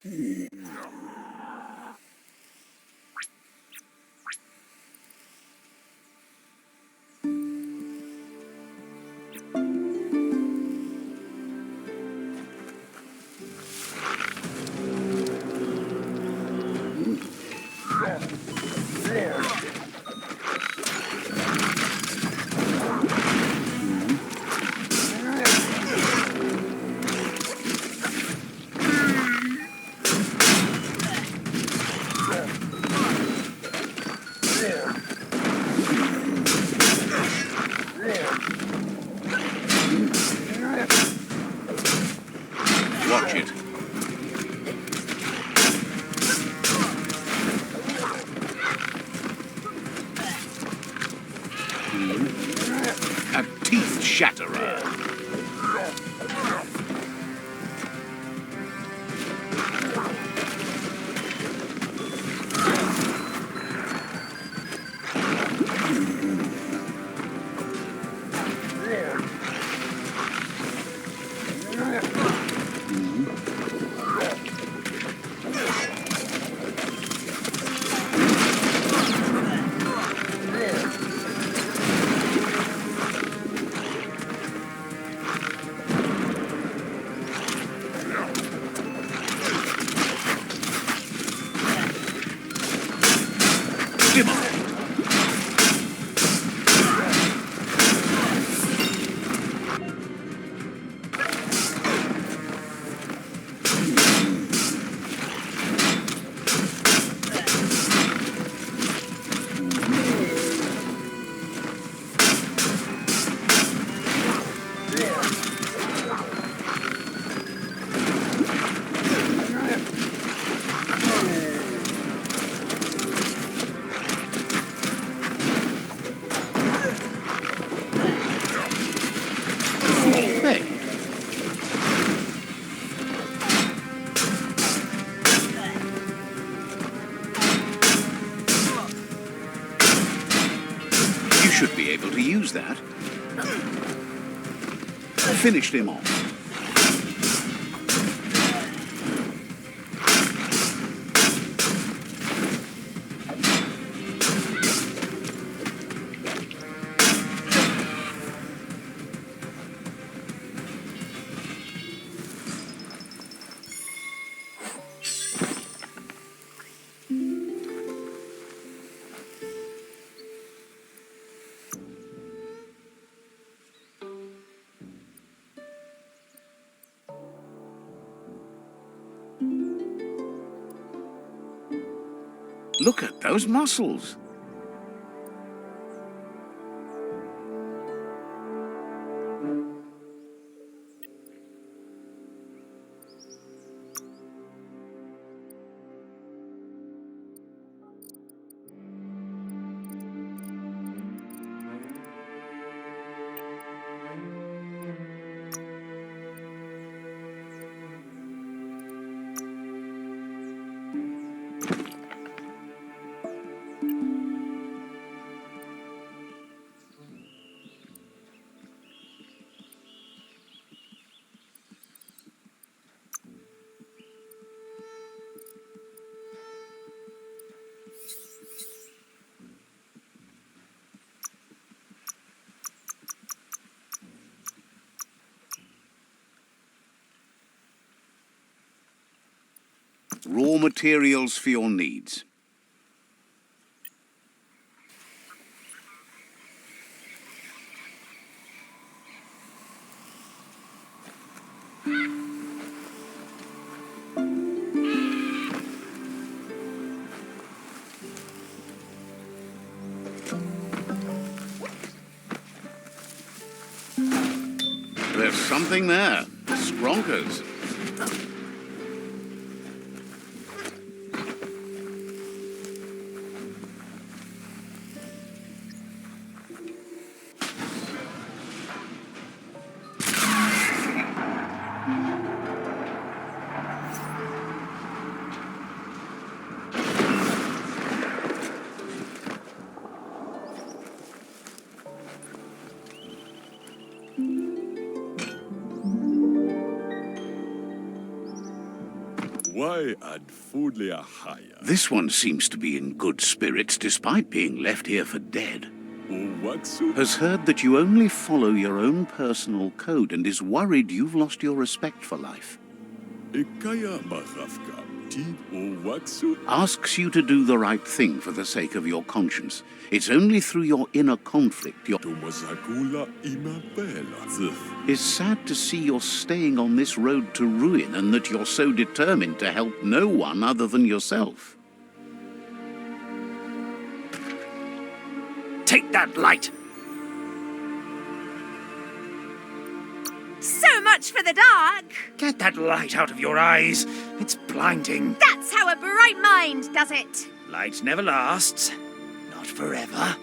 Watch it. A teeth shatterer. Should be able to use that. Finished him off. Look at those muscles. Raw materials for your needs. There's something there. Skronkers. Why ad foodlia haya? This one seems to be in good spirits despite being left here for dead. Uwaksu? Has heard that you only follow your own personal code and is worried you've lost your respect for life. Ikaya marafka. Ti uwaksu? Asks you to do the right thing for the sake of your conscience. It's only through your inner conflict Tumasakula imabela. Zif. It's sad to see you're staying on this road to ruin and that you're so determined to help no one other than yourself. Take that light! So much for the dark! Get that light out of your eyes. It's blinding. That's how a bright mind does it! Light never lasts. Not forever.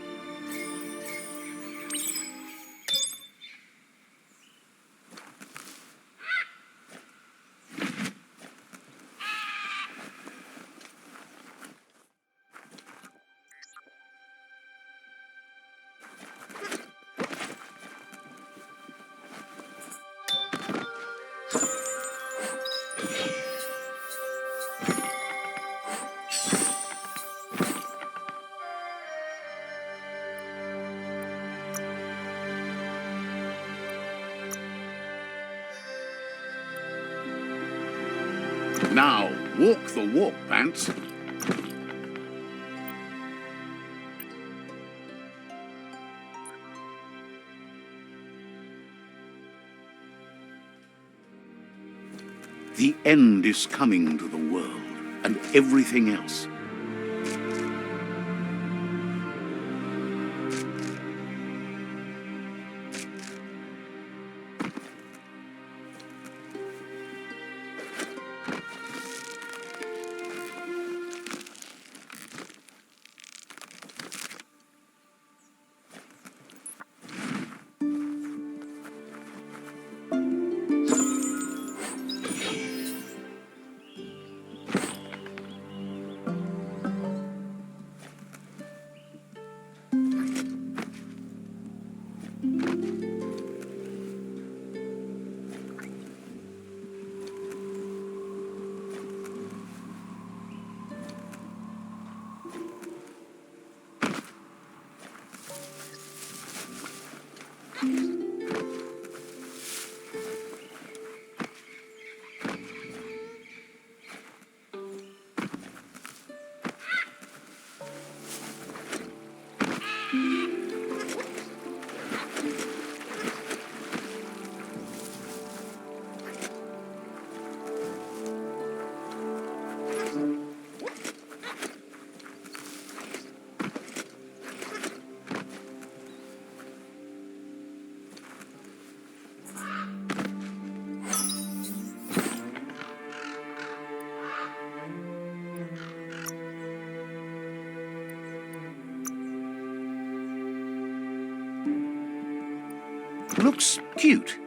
Now, walk the walk, Pants. The end is coming to the world, and everything else. Looks cute.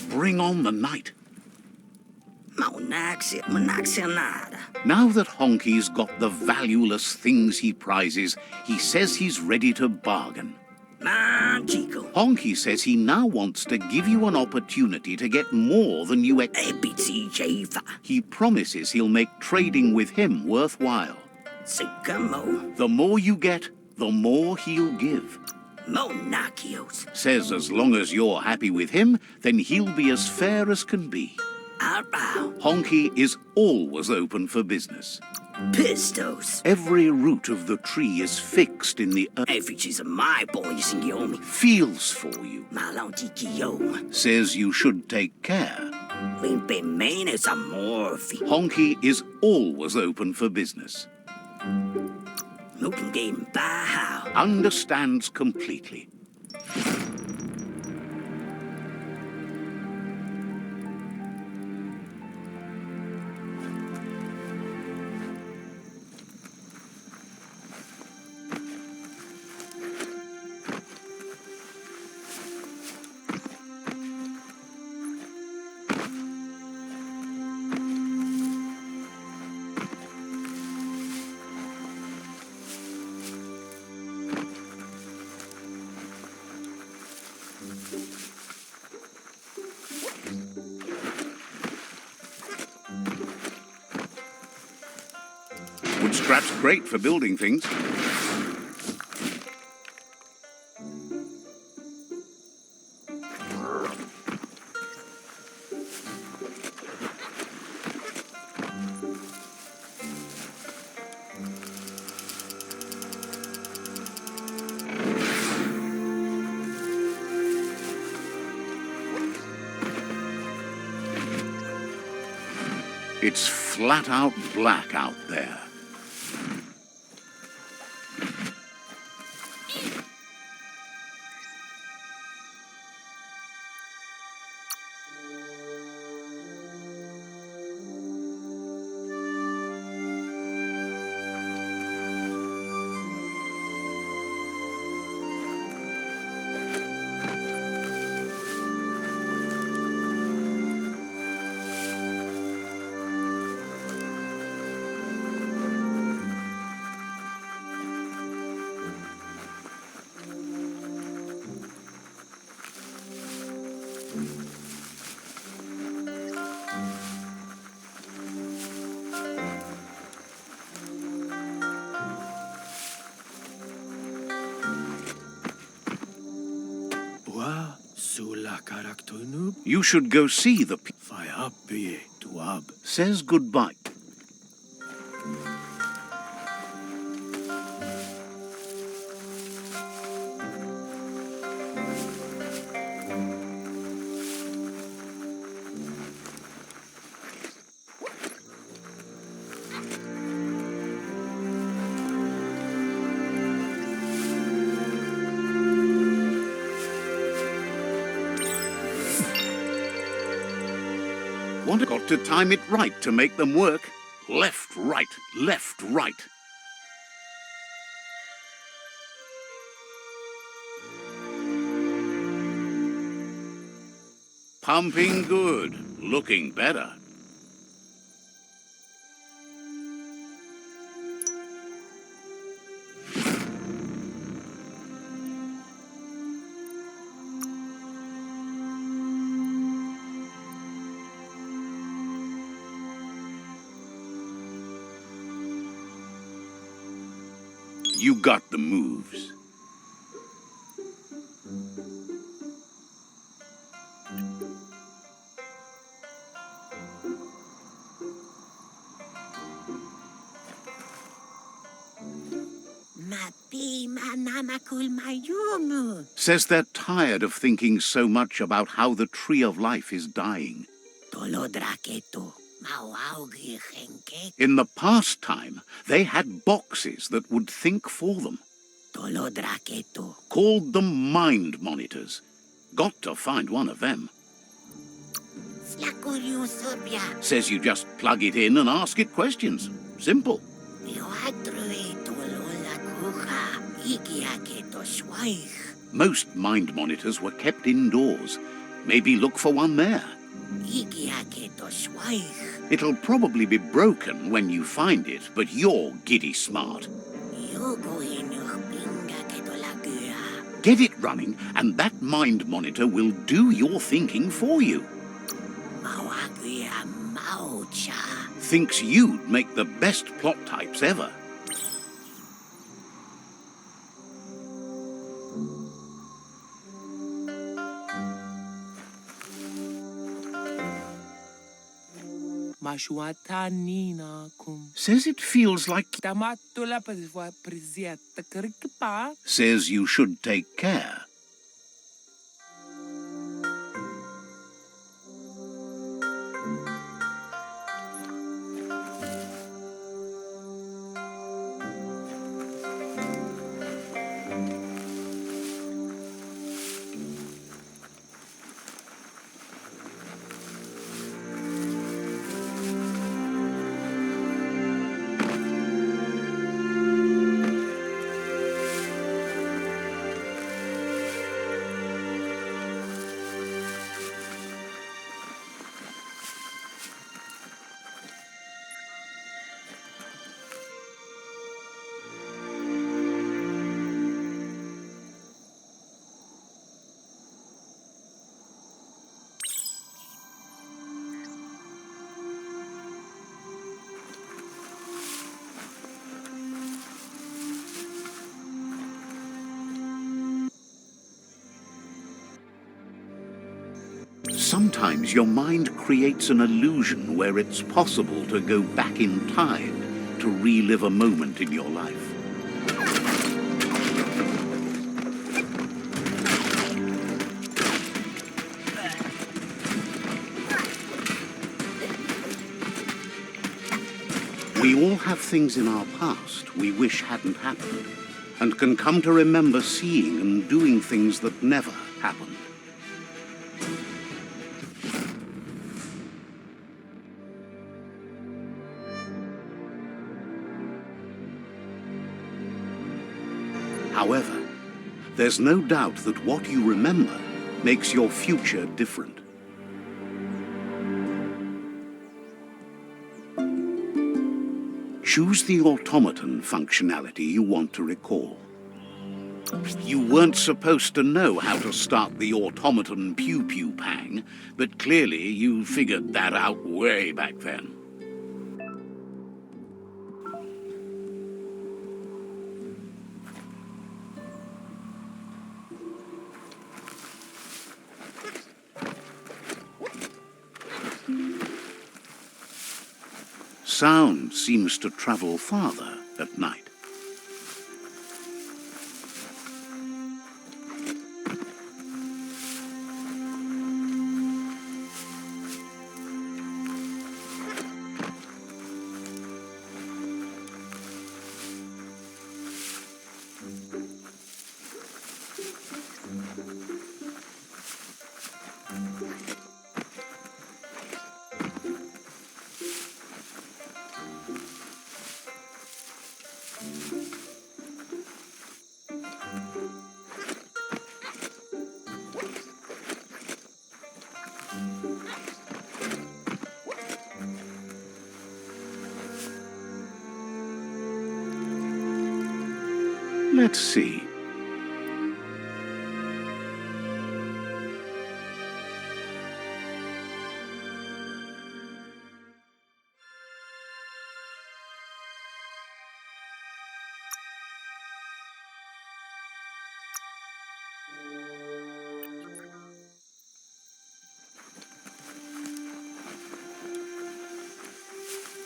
Bring on the night. Now that Honky's got the valueless things he prizes, he says he's ready to bargain. Honky says he now wants to give you an opportunity to get more than you He promises he'll make trading with him worthwhile. The more you get, the more he'll give. Says as long as you're happy with him, then he'll be as fair as can be. Honky is always open for business. Pistos. Every root of the tree is fixed in the earth, Efficis my boys in Yomi. feels for you, Malantiki says you should take care. Limpe menes amorfi. Honky is always open for business, Looking game bahao. understands completely. Wood scrap's great for building things. It's flat out black out there. You should go see the says goodbye. Got to time it right to make them work. Left, right, left, right. Pumping good, looking better. You got the moves. Says they're tired of thinking so much about how the tree of life is dying. In the past time, they had boxes that would think for them. Called them mind monitors. Got to find one of them. Says you just plug it in and ask it questions. Simple. Most mind monitors were kept indoors. Maybe look for one there. It'll probably be broken when you find it, but you're giddy smart. Get it running, and that mind monitor will do your thinking for you. Thinks you'd make the best plot types ever. Mashuatanina kum. Says it feels like... Tamatula preziata kirkipa. Says you should take care. Sometimes your mind creates an illusion where it's possible to go back in time to relive a moment in your life. We all have things in our past we wish hadn't happened, and can come to remember seeing and doing things that never happened. However, there's no doubt that what you remember makes your future different. Choose the automaton functionality you want to recall. You weren't supposed to know how to start the automaton pew-pew pang, but clearly you figured that out way back then. Sound seems to travel farther at night. Let's see.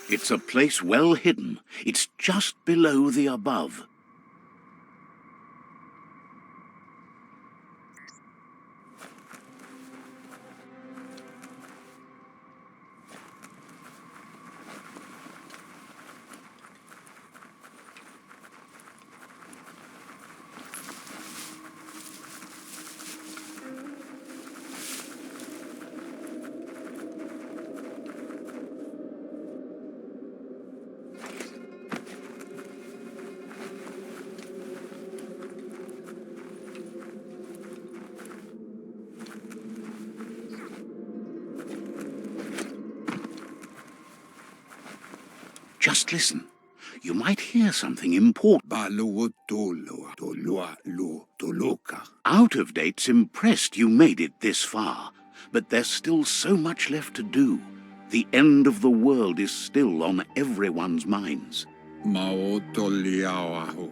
It's a place well hidden. It's just below the above. Just listen. You might hear something important. Out of Date's impressed you made it this far, but there's still so much left to do. The end of the world is still on everyone's minds.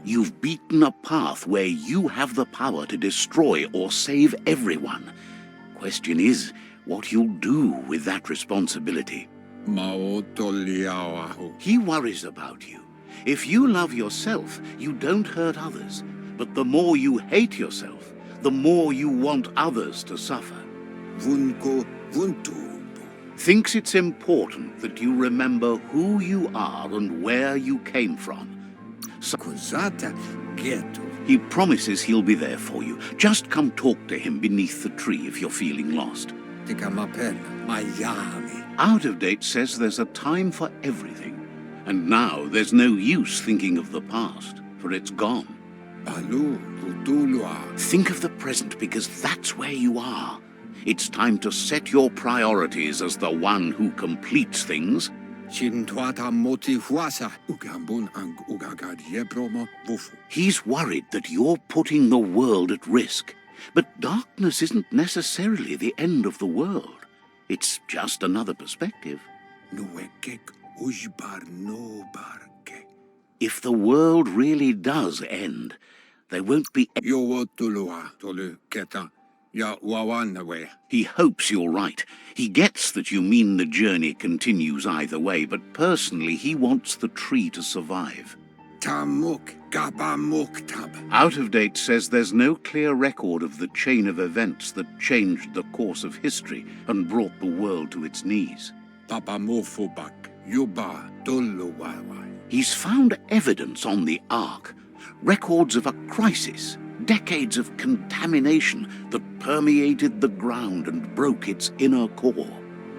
You've beaten a path where you have the power to destroy or save everyone. Question is, what you'll do with that responsibility. Maotoliawahu. He worries about you. If you love yourself, you don't hurt others. But the more you hate yourself, the more you want others to suffer. Vunko vuntu. Thinks it's important that you remember who you are and where you came from. So Kozata geto. he promises he'll be there for you. Just come talk to him beneath the tree if you're feeling lost. Tikamapel Miami. Out of Date says there's a time for everything. And now there's no use thinking of the past, for it's gone. Balu Utulua. Think of the present because that's where you are. It's time to set your priorities as the one who completes things. Chintwata moti huasa. Ugambun ang ugagad yebromo wufu. He's worried that you're putting the world at risk. But darkness isn't necessarily the end of the world. It's just another perspective. Nuekek ujbar no barke. If the world really does end, there won't be... Yo tulua tolu keta. Ya wawanawe. He hopes you're right. He gets that you mean the journey continues either way, but personally he wants the tree to survive. Tamuk gabamuk tab. Out of Date says there's no clear record of the chain of events that changed the course of history and brought the world to its knees. Papamofubak. Yuba tuluwawa. He's found evidence on the Ark, records of a crisis, decades of contamination that permeated the ground and broke its inner core.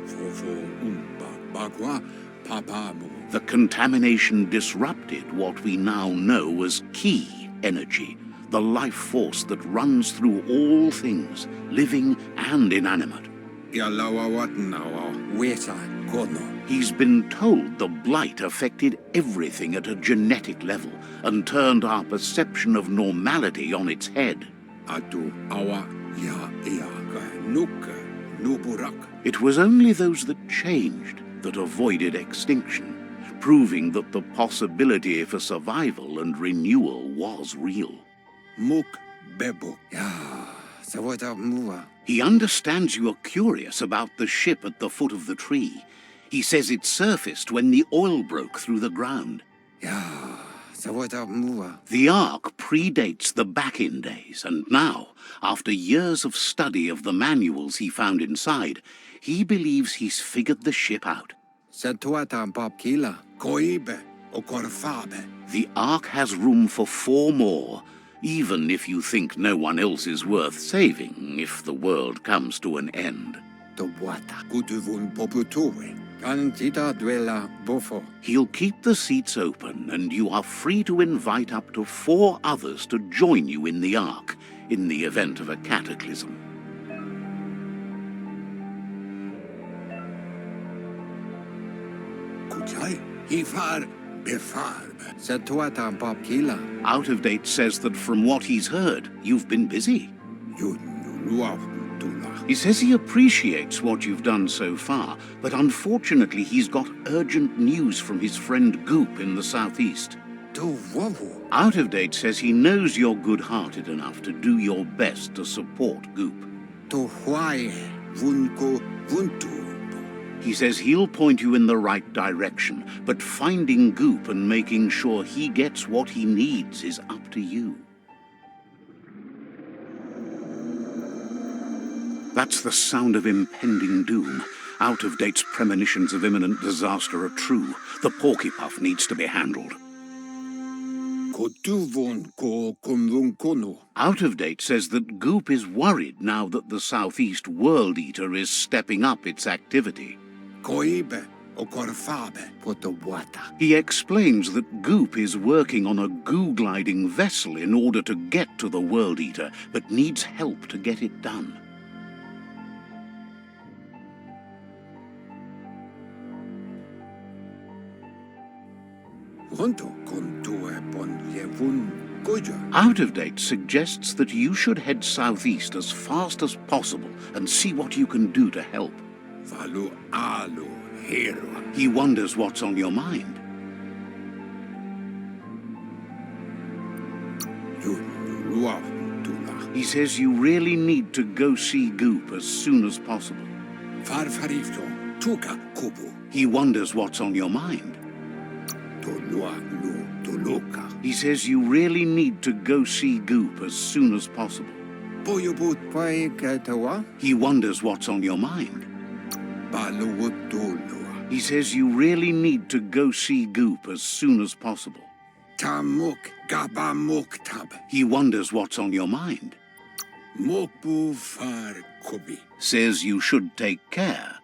Fofo umba bagwa papamu. The contamination disrupted what we now know as Ki energy, the life force that runs through all things, living and inanimate. Yalawawatnawa. Weta kono. He's been told the blight affected everything at a genetic level and turned our perception of normality on its head. Atu awa ya nuka nuburak. It was only those that changed that avoided extinction, proving that the possibility for survival and renewal was real. Muk bebo. Ya sawata muwa. He understands you are curious about the ship at the foot of the tree. He says it surfaced when the oil broke through the ground. Ya sawata muwa. The Ark predates the back-in days, and now, after years of study of the manuals he found inside, he believes he's figured the ship out. Satuata babkila. Koibe okorfabe. The Ark has room for 4 more, even if you think no one else is worth saving if the world comes to an end. The wata. Kutuvun poputue. Kantita duela bofo. He'll keep the seats open, and you are free to invite up to 4 others to join you in the Ark in the event of a cataclysm. Kujai. Hifar befarbe. Satuata babkila. Out of Date says that from what he's heard, you've been busy. Yunuluaf tula. He says he appreciates what you've done so far, but unfortunately he's got urgent news from his friend Goop in the southeast. Tu wawu. Out of Date says he knows you're good-hearted enough to do your best to support Goop. Tu huaye. Vunko vuntu. He says he'll point you in the right direction, but finding Goop and making sure he gets what he needs is up to you. That's the sound of impending doom. Out of Date's premonitions of imminent disaster are true. The Porkypuff needs to be handled. Kotuvun ko kumvun kono. Out of Date says that Goop is worried now that the Southeast World Eater is stepping up its activity. Koibe okorfabe. Potawata. He explains that Goop is working on a goo-gliding vessel in order to get to the World Eater, but needs help to get it done. Honto kontue pon yevun goja. Out of Date suggests that you should head southeast as fast as possible and see what you can do to help. Valu alu hero. He wonders what's on your mind. Yunuluaf tula. He says you really need to go see Goop as soon as possible. Farfarifto tuka kubu. He wonders what's on your mind. Tolua no toloka. He says you really need to go see Goop as soon as possible. Boyobut pai katawa. He wonders what's on your mind. Balowotoloa. He says you really need to go see Goop as soon as possible. Tamok gabamok tab. He wonders what's on your mind. Mokbu far kobi. Says you should take care.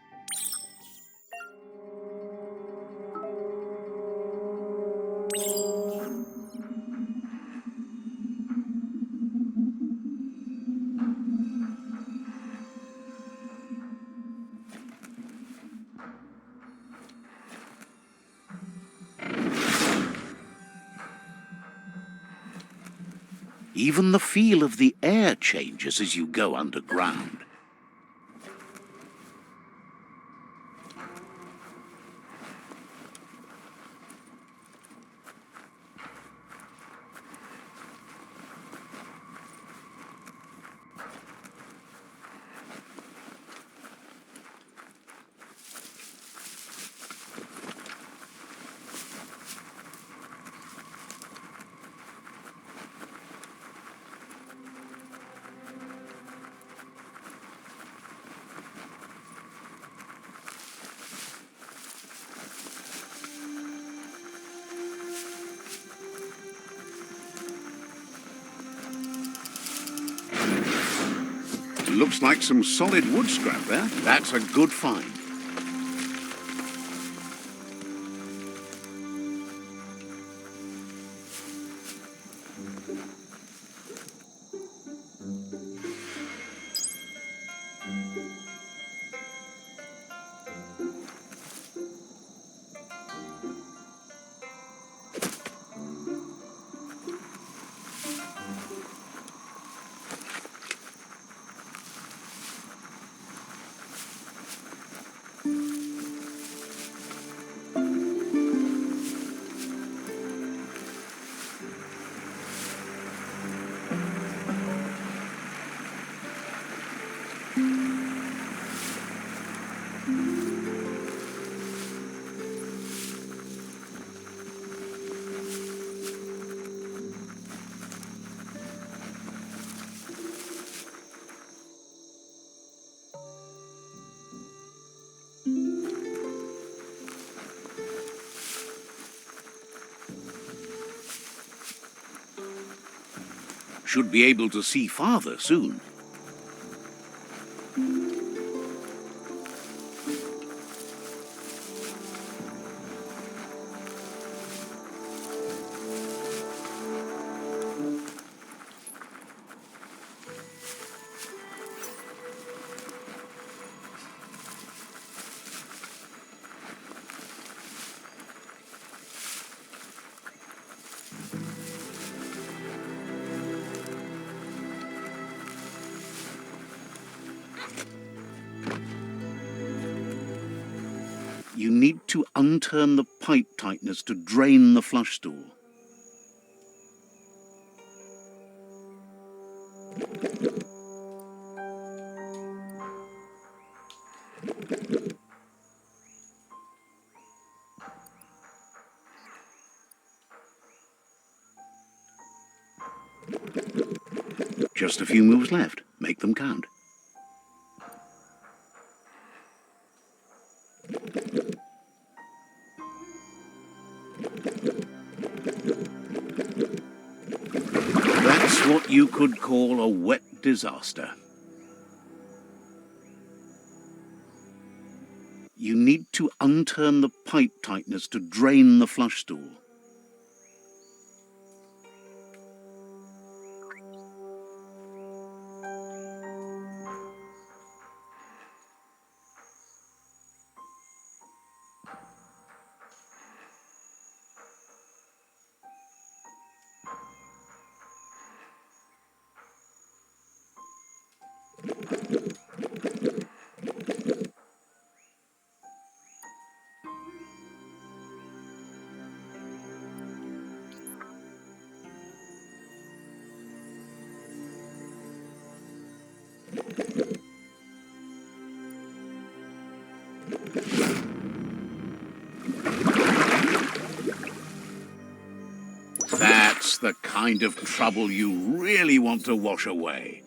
Even the feel of the air changes as you go underground. Looks like some solid wood scrap there. That's a good find. Should be able to see farther soon. You need to unturn the pipe tighteners to drain the flush stool. Just a few moves left. Make them count. That's what you could call a wet disaster. You need to unturn the pipe tighteners to drain the flush stool. That's the kind of trouble you really want to wash away.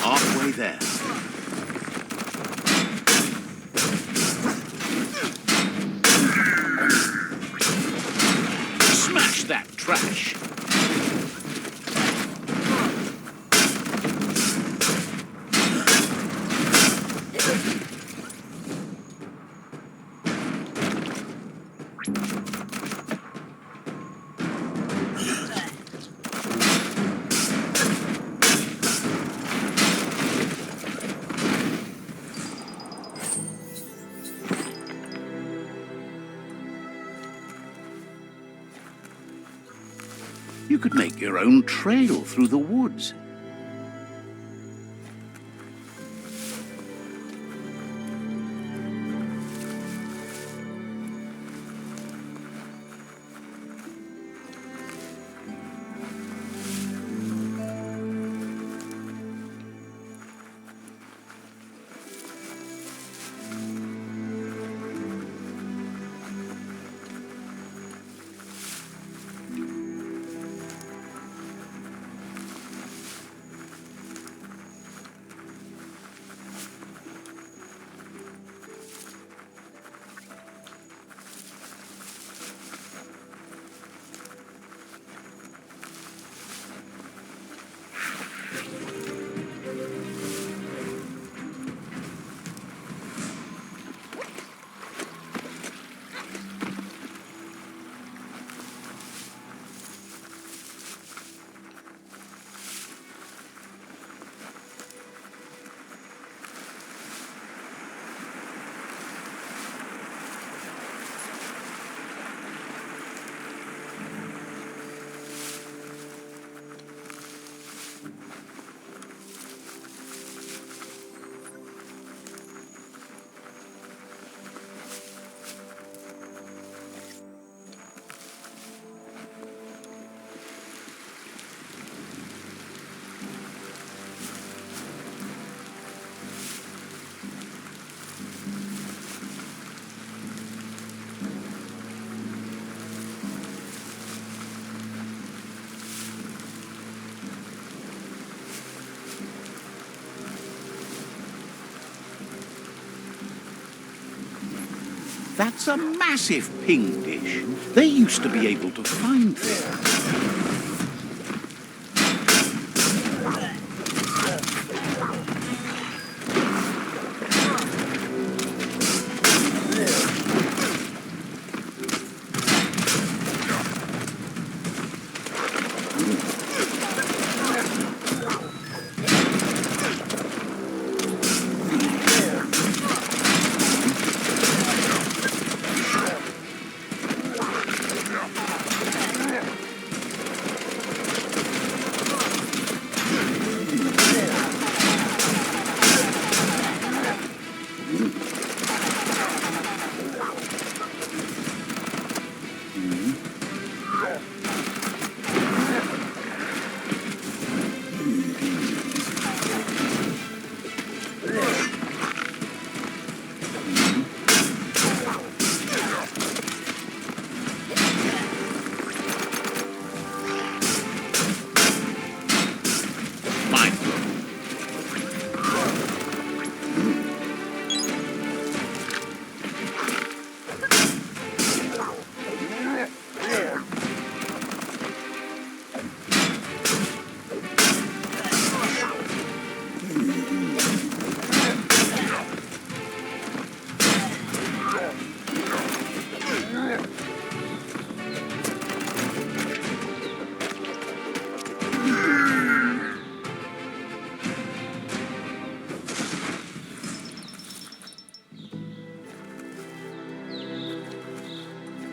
Halfway there. Smash that trash. You could make your own trail through the woods. That's a massive ping dish. They used to be able to find them.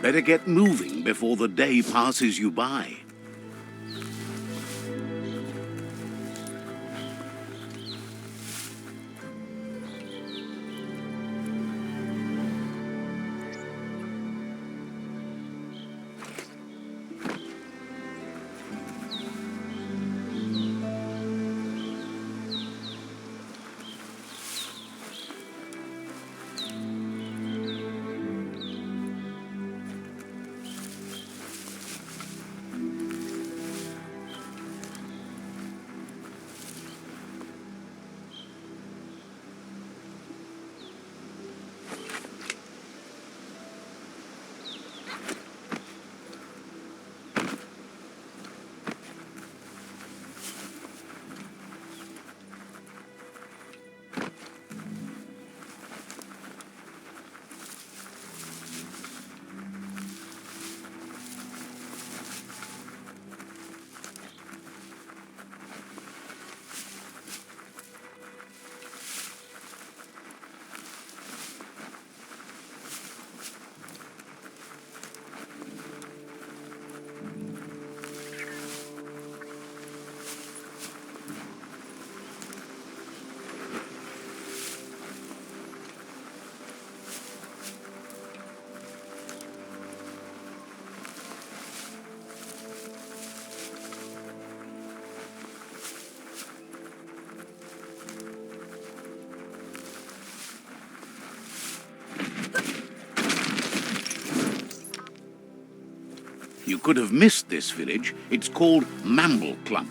Better get moving before the day passes you by. You could have missed this village. It's called Mambleclump.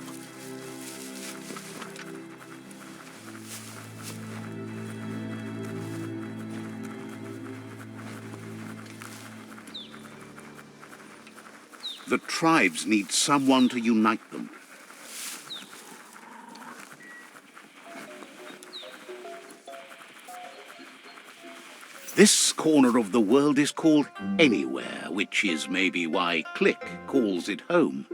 The tribes need someone to unite them. This corner of the world is called Anywhere, which is maybe why Click calls it home.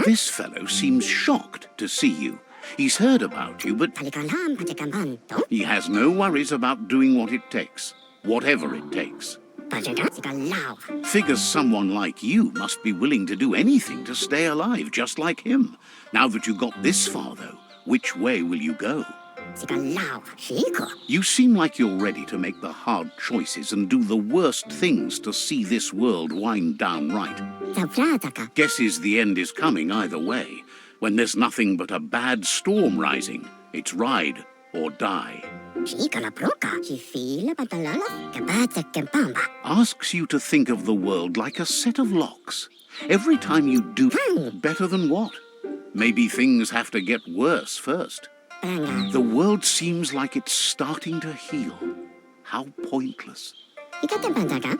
This fellow seems shocked to see you. He's heard about you, but he has no worries about doing what it takes, whatever it takes. Figures someone like you must be willing to do anything to stay alive, just like him. Now that you got this far, though, which way will you go? You seem like you're ready to make the hard choices and do the worst things to see this world wind down right. Guesses the end is coming either way. When there's nothing but a bad storm rising, it's ride or die. Asks you to think of the world like a set of locks. Every time you do better than what? Maybe things have to get worse first. The world seems like it's starting to heal. How pointless.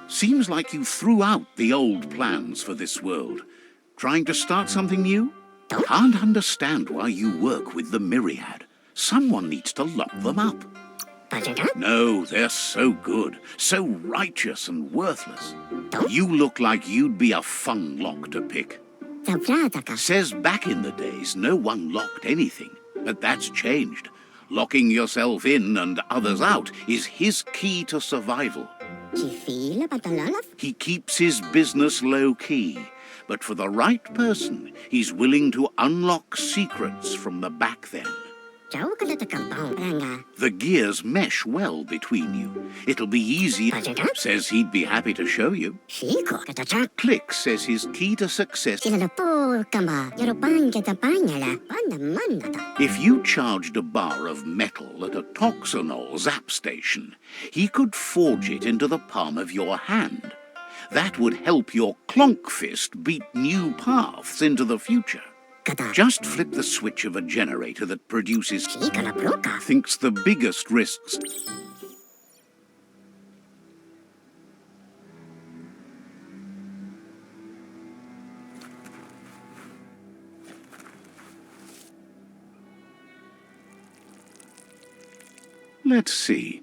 Seems like you threw out the old plans for this world. Trying to start something new? Can't understand why you work with the Myriad. Someone needs to lock them up. No, they're so good, so righteous and worthless. You look like you'd be a fun lock to pick. Says back in the days no one locked anything, but that's changed. Locking yourself in and others out is his key to survival. He keeps his business low-key, but for the right person, he's willing to unlock secrets from the back then. The gears mesh well between you. It'll be easy. Says he'd be happy to show you. Click says his key to success. If you charged a bar of metal at a Toxanol zap station, he could forge it into the palm of your hand. That would help your clonk fist beat new paths into the future. Just flip the switch of a generator that produces thinks the biggest risks. Let's see.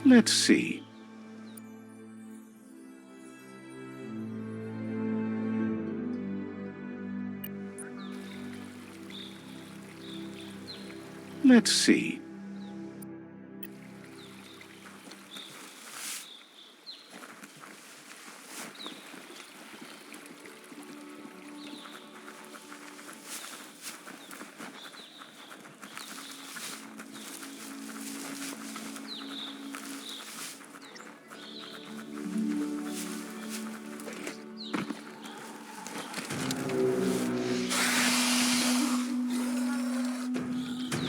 Let's see. Let's see.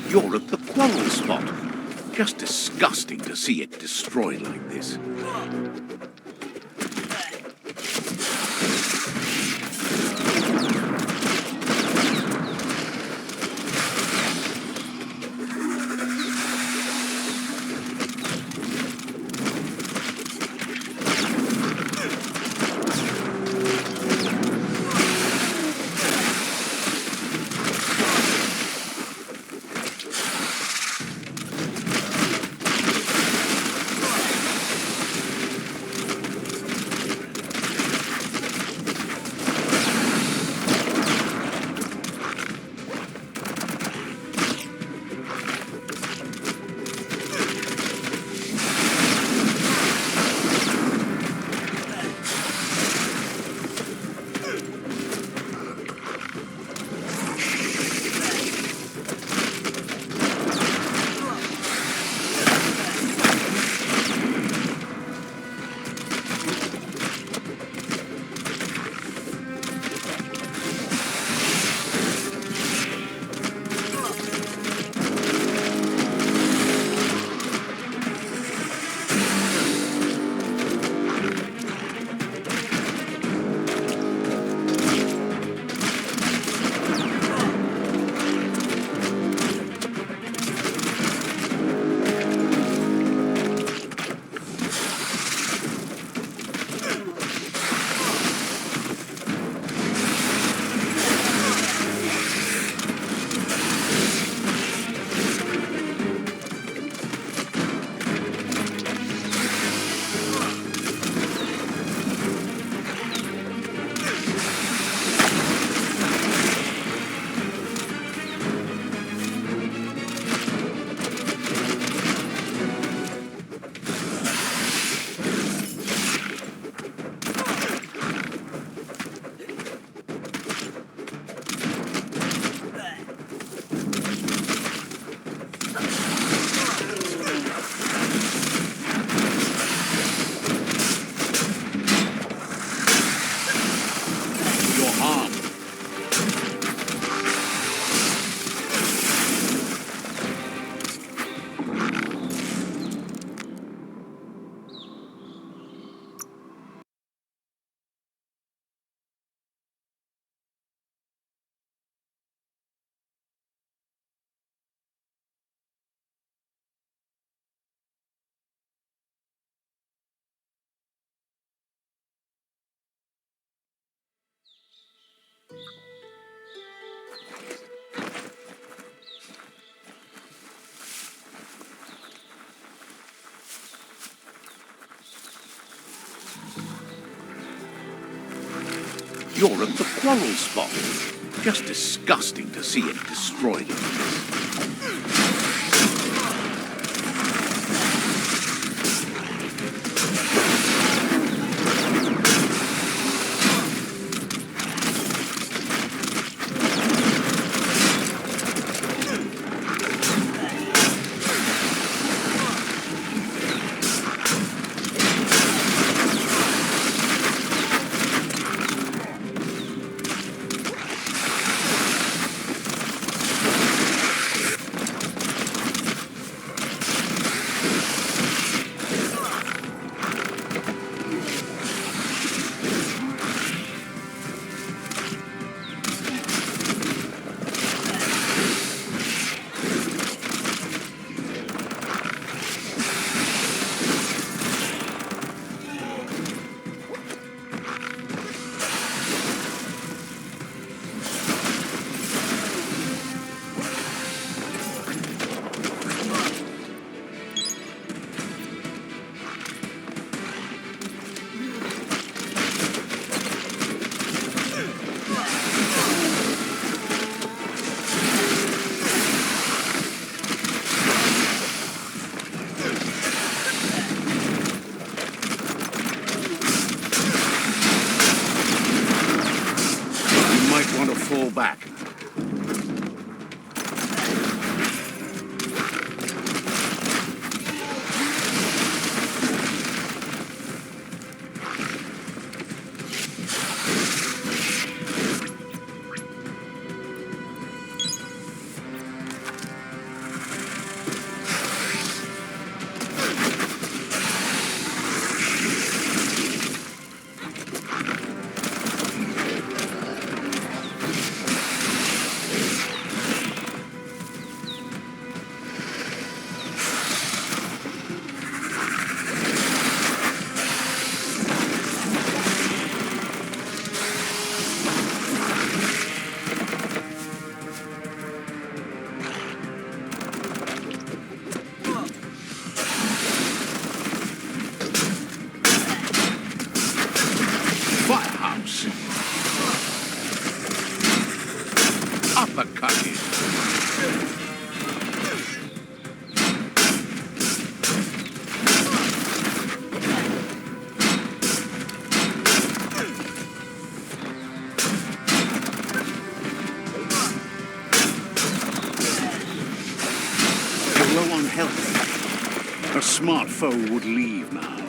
You're at the quarrel spot. Just disgusting to see it destroyed like this. You're at the quarrel spot. Just disgusting to see it destroyed like this. fall back. Firehouse. Uppercut it. You're low on health. A smart foe would leave now.